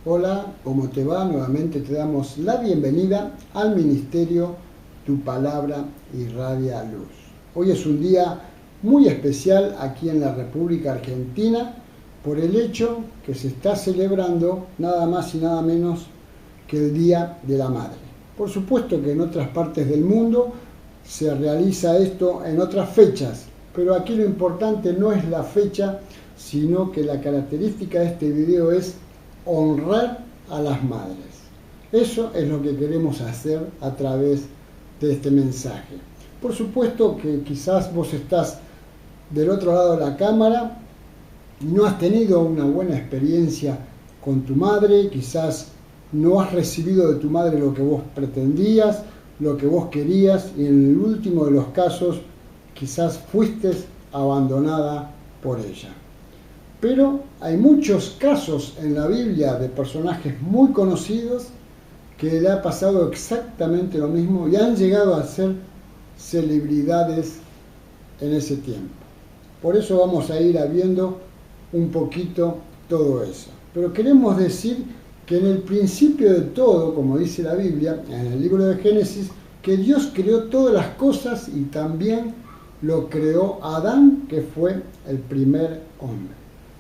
Hola, ¿cómo te va? Nuevamente te damos la bienvenida al ministerio Tu Palabra Irradia Luz. Hoy es un día muy especial aquí en la República Argentina por el hecho que se está celebrando nada más y nada menos que el Día de la Madre. Por supuesto que en otras partes del mundo se realiza esto en otras fechas, pero aquí lo importante no es la fecha, sino que la característica de este video es honrar a las madres. Eso es lo que queremos hacer a través de este mensaje. Por supuesto que quizás vos estás del otro lado de la cámara y no has tenido una buena experiencia con tu madre, quizás no has recibido de tu madre lo que vos pretendías, lo que vos querías, y en el último de los casos quizás fuiste abandonada por ella. Pero hay muchos casos en la Biblia de personajes muy conocidos que le ha pasado exactamente lo mismo y han llegado a ser celebridades en ese tiempo. Por eso vamos a ir viendo un poquito todo eso. Pero queremos decir que en el principio de todo, como dice la Biblia, en el libro de Génesis, que Dios creó todas las cosas y también lo creó Adán, que fue el primer hombre.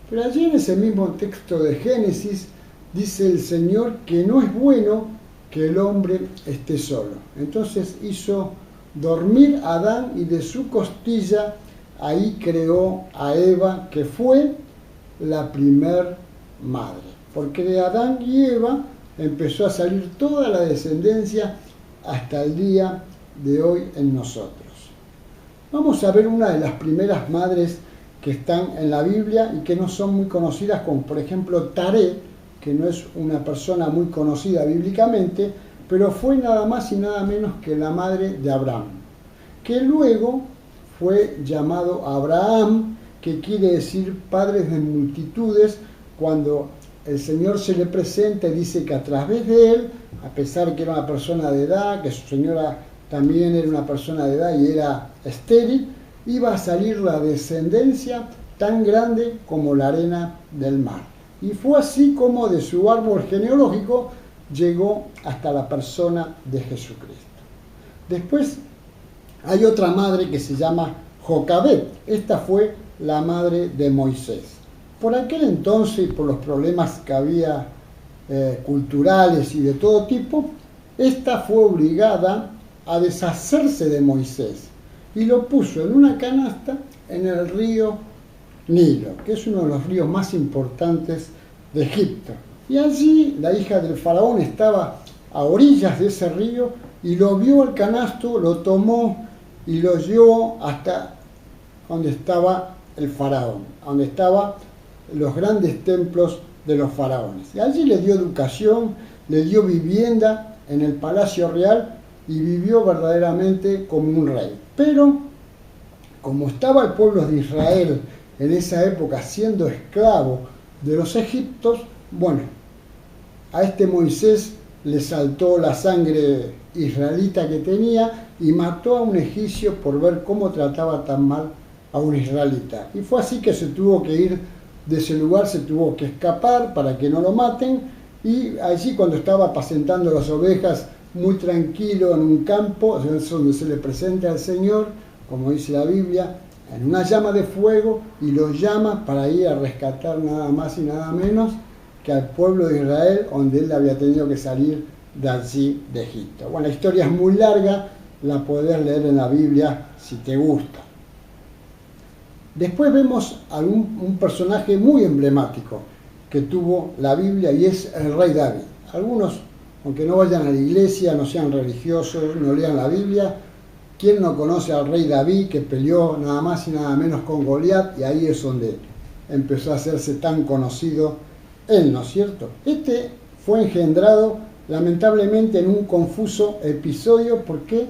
Pero allí en ese mismo texto de Génesis dice el Señor que no es bueno que el hombre esté solo. Entonces hizo dormir a Adán y de su costilla ahí creó a Eva, que fue la primer madre. Porque de Adán y Eva empezó a salir toda la descendencia hasta el día de hoy en nosotros. Vamos a ver una de las primeras madres que están en la Biblia y que no son muy conocidas, como por ejemplo Taré, que no es una persona muy conocida bíblicamente, pero fue nada más y nada menos que la madre de Abraham, que luego fue llamado Abraham, que quiere decir padre de multitudes, cuando el Señor se le presenta y dice que a través de él, a pesar que era una persona de edad, que su señora también era una persona de edad y era estéril, iba a salir la descendencia tan grande como la arena del mar. Y fue así como de su árbol genealógico llegó hasta la persona de Jesucristo. Después hay otra madre que se llama Jocabed. Esta fue la madre de Moisés. Por aquel entonces, por los problemas que había culturales y de todo tipo, esta fue obligada a deshacerse de Moisés y lo puso en una canasta en el río Nilo, que es uno de los ríos más importantes de Egipto. Y allí la hija del faraón estaba a orillas de ese río y lo vio el canasto, lo tomó y lo llevó hasta donde estaba el faraón, donde estaban los grandes templos de los faraones. Y allí le dio educación, le dio vivienda en el palacio real y vivió verdaderamente como un rey. Pero, como estaba el pueblo de Israel en esa época siendo esclavo de los egipcios, bueno, a este Moisés le saltó la sangre israelita que tenía y mató a un egipcio por ver cómo trataba tan mal a un israelita. Y fue así que se tuvo que ir de ese lugar, se tuvo que escapar para que no lo maten, y allí cuando estaba apacentando las ovejas muy tranquilo en un campo, es donde se le presenta al Señor, como dice la Biblia, en una llama de fuego, y lo llama para ir a rescatar nada más y nada menos que al pueblo de Israel, donde él había tenido que salir de allí de Egipto. Bueno, la historia es muy larga, la podés leer en la Biblia si te gusta. Después vemos a un personaje muy emblemático que tuvo la Biblia, y es el rey David. Algunos, aunque no vayan a la iglesia, no sean religiosos, no lean la Biblia, ¿quién no conoce al rey David, que peleó nada más y nada menos con Goliat? Y ahí es donde empezó a hacerse tan conocido él, ¿no es cierto? Este fue engendrado lamentablemente en un confuso episodio. ¿Por qué?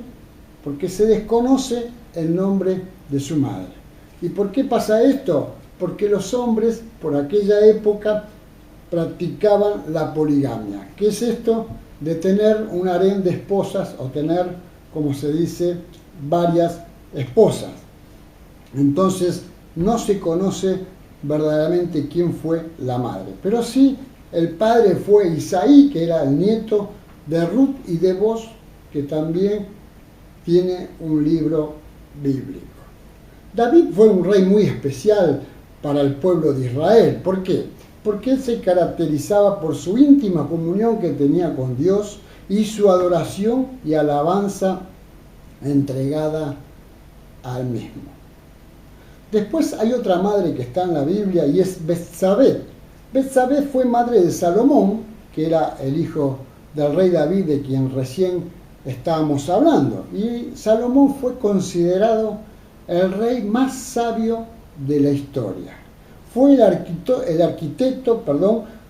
Porque se desconoce el nombre de su madre. ¿Y por qué pasa esto? Porque los hombres por aquella época practicaban la poligamia. ¿Qué es esto? De tener un harén de esposas, o tener, como se dice, varias esposas. Entonces no se conoce verdaderamente quién fue la madre, pero sí El padre fue Isaí, que era el nieto de Ruth y de Boz, que también tiene un libro bíblico. David fue un rey muy especial para el pueblo de Israel. ¿Por qué? Porque él se caracterizaba por su íntima comunión que tenía con Dios y su adoración y alabanza entregada al mismo. Después hay otra madre que está en la Biblia y es Betsabé. Betsabé fue madre de Salomón, que era el hijo del rey David de quien recién estábamos hablando. Y Salomón fue considerado el rey más sabio de la historia. Fue el arquitecto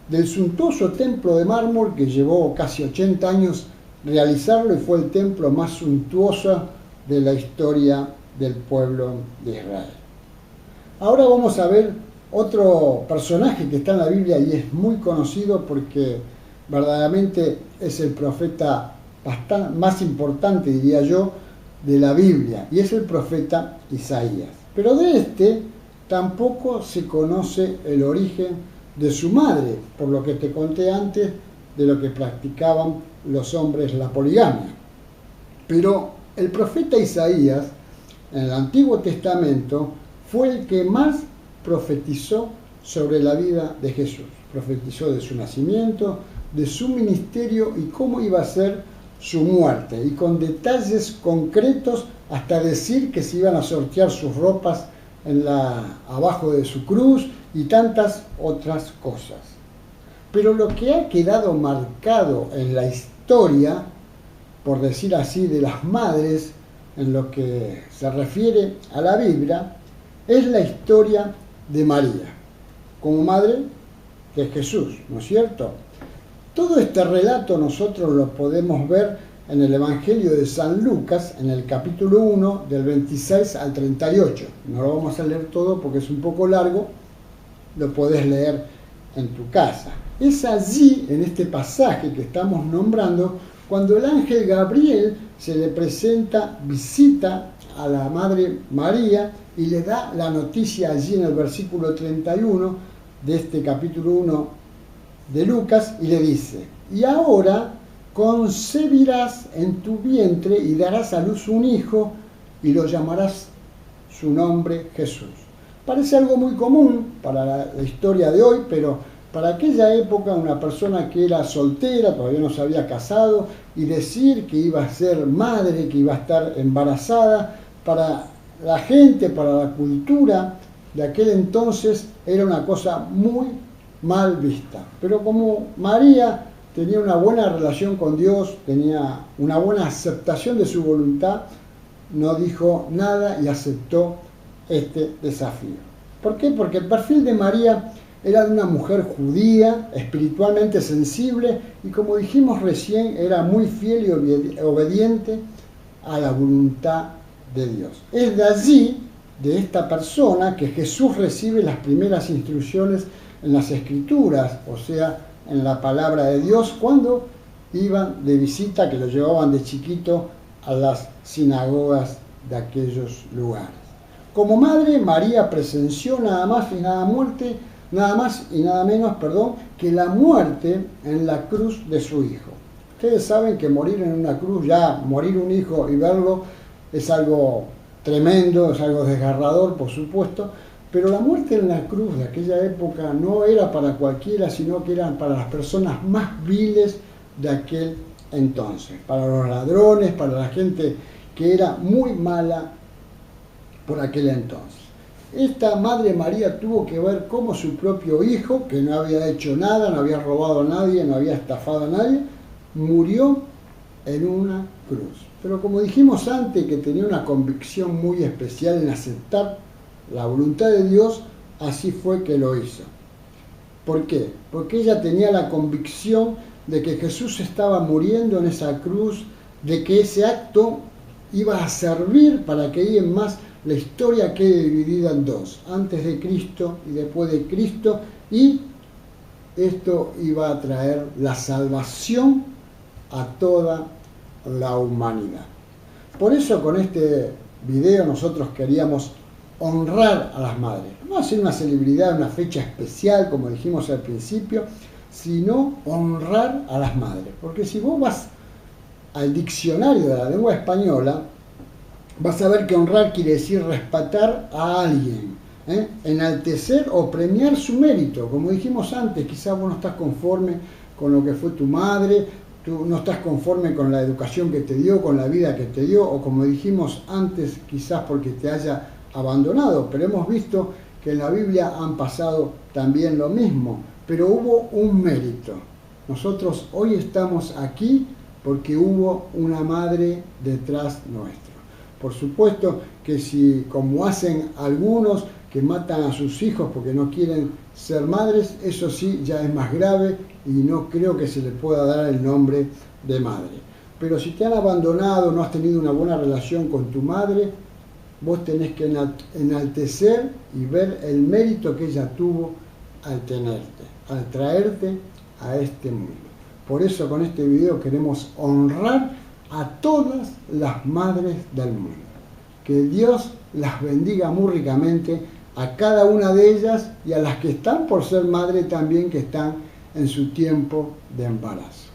del suntuoso templo de mármol que llevó casi 80 años realizarlo y fue el templo más suntuoso de la historia del pueblo de Israel. Ahora vamos a ver otro personaje que está en la Biblia y es muy conocido porque verdaderamente es el profeta más importante, diría yo, de la Biblia, y es el profeta Isaías. Pero de este tampoco se conoce el origen de su madre, por lo que te conté antes de lo que practicaban los hombres la poligamia. Pero el profeta Isaías, en el Antiguo Testamento, fue el que más profetizó sobre la vida de Jesús. Profetizó de su nacimiento, de su ministerio y cómo iba a ser su muerte, y con detalles concretos hasta decir que se iban a sortear sus ropas abajo de su cruz y tantas otras cosas. Pero lo que ha quedado marcado en la historia, por decir así, de las madres, en lo que se refiere a la Biblia, es la historia de María, como madre de Jesús, ¿no es cierto? Todo este relato nosotros lo podemos ver en el Evangelio de San Lucas, en el capítulo 1, del 26 al 38. No lo vamos a leer todo porque es un poco largo, lo podés leer en tu casa. Es allí, en este pasaje que estamos nombrando, cuando el ángel Gabriel se le presenta, visita a la Madre María y le da la noticia allí en el versículo 31 de este capítulo 1 de Lucas, y le dice: y ahora concebirás en tu vientre y darás a luz un hijo y lo llamarás su nombre Jesús. Parece algo muy común para la historia de hoy, pero para aquella época una persona que era soltera, todavía no se había casado, y decir que iba a ser madre, que iba a estar embarazada, para la gente, para la cultura de aquel entonces era una cosa muy mal vista. Pero como María tenía una buena relación con Dios, tenía una buena aceptación de su voluntad, no dijo nada y aceptó este desafío. ¿Por qué? Porque el perfil de María era de una mujer judía, espiritualmente sensible y, como dijimos recién, era muy fiel y obediente a la voluntad de Dios. Es de allí, de esta persona, que Jesús recibe las primeras instrucciones en las Escrituras, o sea, en la palabra de Dios, cuando iban de visita, que lo llevaban de chiquito a las sinagogas de aquellos lugares. Como madre, María presenció nada más y nada menos que la muerte en la cruz de su hijo. Ustedes saben que morir en una cruz, ya morir un hijo y verlo, es algo tremendo, es algo desgarrador, por supuesto, pero la muerte en la cruz de aquella época no era para cualquiera, sino que eran para las personas más viles de aquel entonces, para los ladrones, para la gente que era muy mala por aquel entonces. Esta Madre María tuvo que ver cómo su propio hijo, que no había hecho nada, no había robado a nadie, no había estafado a nadie, murió en una cruz. Pero como dijimos antes, que tenía una convicción muy especial en aceptar la voluntad de Dios, así fue que lo hizo. ¿Por qué? Porque ella tenía la convicción de que Jesús estaba muriendo en esa cruz, de que ese acto iba a servir para que alguien más la historia quede dividida en dos, antes de Cristo y después de Cristo, y esto iba a traer la salvación a toda la humanidad. Por eso con este video nosotros queríamos honrar a las madres, no hacer una celebridad, una fecha especial como dijimos al principio, sino honrar a las madres. Porque si vos vas al diccionario de la lengua española, vas a ver que honrar quiere decir respetar a alguien, enaltecer o premiar su mérito. Como dijimos antes, quizás vos no estás conforme con lo que fue tu madre, tú no estás conforme con la educación que te dio, con la vida que te dio, o como dijimos antes, quizás porque te haya abandonado, pero hemos visto que en la Biblia han pasado también lo mismo, pero hubo un mérito. Nosotros hoy estamos aquí porque hubo una madre detrás nuestro. Por supuesto que si, como hacen algunos, que matan a sus hijos porque no quieren ser madres, eso sí ya es más grave y no creo que se le pueda dar el nombre de madre. Pero si te han abandonado, no has tenido una buena relación con tu madre, vos tenés que enaltecer y ver el mérito que ella tuvo al tenerte, al traerte a este mundo. Por eso con este video queremos honrar a todas las madres del mundo. Que Dios las bendiga muy ricamente a cada una de ellas y a las que están por ser madre también, que están en su tiempo de embarazo.